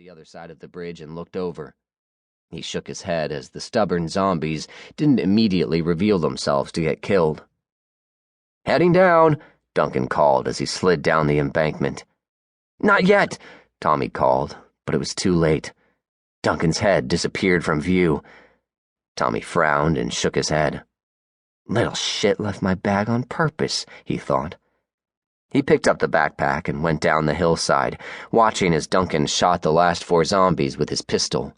the other side of the bridge and looked over. He shook his head as the stubborn zombies didn't immediately reveal themselves to get killed. "Heading down," Duncan called as he slid down the embankment. "Not yet," Tommy called, but it was too late. Duncan's head disappeared from view. Tommy frowned and shook his head. "Little shit left my bag on purpose," he thought. He picked up the backpack and went down the hillside, watching as Duncan shot the last 4 zombies with his pistol.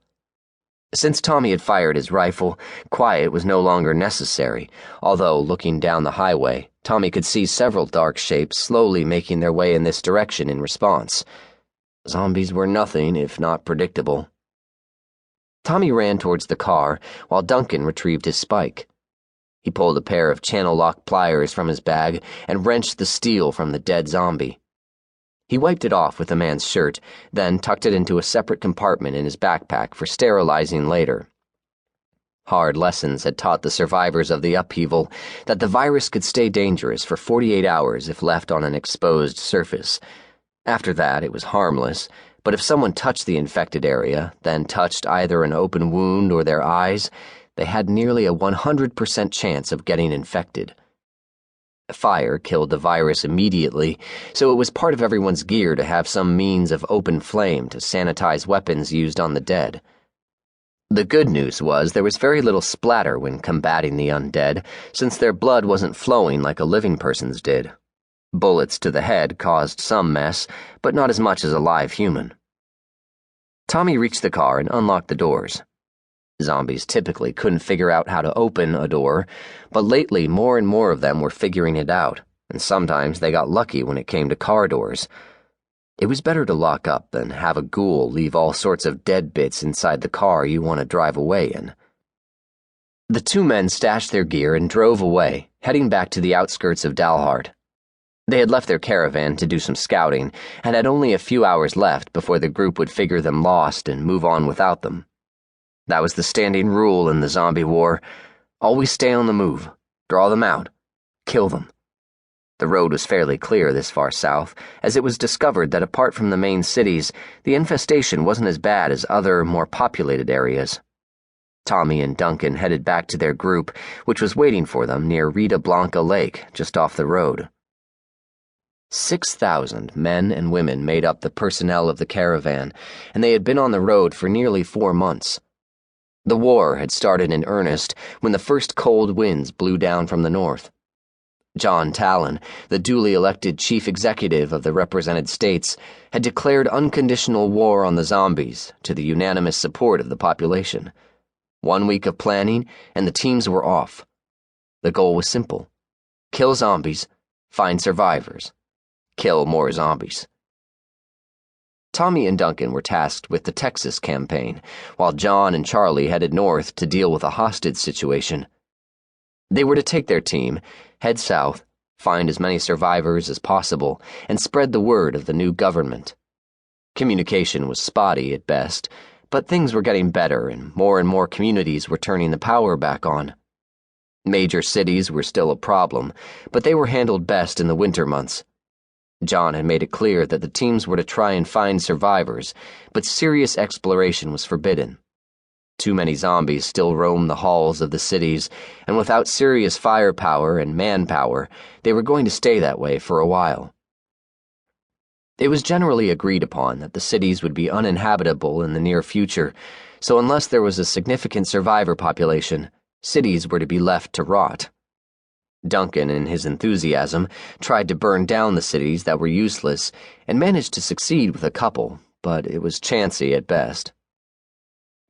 Since Tommy had fired his rifle, quiet was no longer necessary, although, looking down the highway, Tommy could see several dark shapes slowly making their way in this direction in response. Zombies were nothing if not predictable. Tommy ran towards the car, while Duncan retrieved his spike. He pulled a pair of channel lock pliers from his bag and wrenched the steel from the dead zombie. He wiped it off with the man's shirt, then tucked it into a separate compartment in his backpack for sterilizing later. Hard lessons had taught the survivors of the upheaval that the virus could stay dangerous for 48 hours if left on an exposed surface. After that, it was harmless, but if someone touched the infected area, then touched either an open wound or their eyes, they had nearly a 100% chance of getting infected. Fire killed the virus immediately, so it was part of everyone's gear to have some means of open flame to sanitize weapons used on the dead. The good news was there was very little splatter when combating the undead, since their blood wasn't flowing like a living person's did. Bullets to the head caused some mess, but not as much as a live human. Tommy reached the car and unlocked the doors. Zombies typically couldn't figure out how to open a door, but lately more and more of them were figuring it out, and sometimes they got lucky when it came to car doors. It was better to lock up than have a ghoul leave all sorts of dead bits inside the car you want to drive away in. The 2 men stashed their gear and drove away, heading back to the outskirts of Dalhart. They had left their caravan to do some scouting, and had only a few hours left before the group would figure them lost and move on without them. That was the standing rule in the zombie war. Always stay on the move, draw them out, kill them. The road was fairly clear this far south, as it was discovered that apart from the main cities, the infestation wasn't as bad as other, more populated areas. Tommy and Duncan headed back to their group, which was waiting for them near Rita Blanca Lake, just off the road. 6,000 men and women made up the personnel of the caravan, and they had been on the road for nearly 4 months. The war had started in earnest when the first cold winds blew down from the north. John Talon, the duly elected chief executive of the represented states, had declared unconditional war on the zombies to the unanimous support of the population. 1 week of planning, and the teams were off. The goal was simple: kill zombies, find survivors, kill more zombies. Tommy and Duncan were tasked with the Texas campaign, while John and Charlie headed north to deal with a hostage situation. They were to take their team, head south, find as many survivors as possible, and spread the word of the new government. Communication was spotty at best, but things were getting better and more communities were turning the power back on. Major cities were still a problem, but they were handled best in the winter months. John had made it clear that the teams were to try and find survivors, but serious exploration was forbidden. Too many zombies still roamed the halls of the cities, and without serious firepower and manpower, they were going to stay that way for a while. It was generally agreed upon that the cities would be uninhabitable in the near future, so unless there was a significant survivor population, cities were to be left to rot. Duncan, in his enthusiasm, tried to burn down the cities that were useless and managed to succeed with a couple, but it was chancy at best.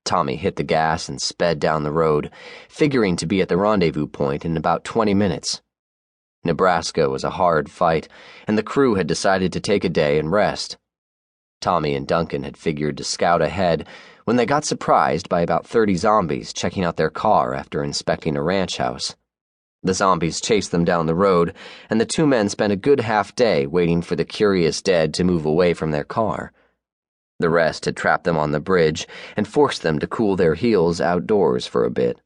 Tommy hit the gas and sped down the road, figuring to be at the rendezvous point in about 20 minutes. Nebraska was a hard fight, and the crew had decided to take a day and rest. Tommy and Duncan had figured to scout ahead when they got surprised by about 30 zombies checking out their car after inspecting a ranch house. The zombies chased them down the road, and the 2 men spent a good half day waiting for the curious dead to move away from their car. The rest had trapped them on the bridge and forced them to cool their heels outdoors for a bit.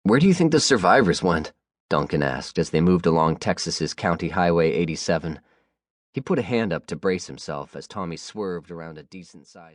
"Where do you think the survivors went?" Duncan asked as they moved along Texas's County Highway 87. He put a hand up to brace himself as Tommy swerved around a decent-sized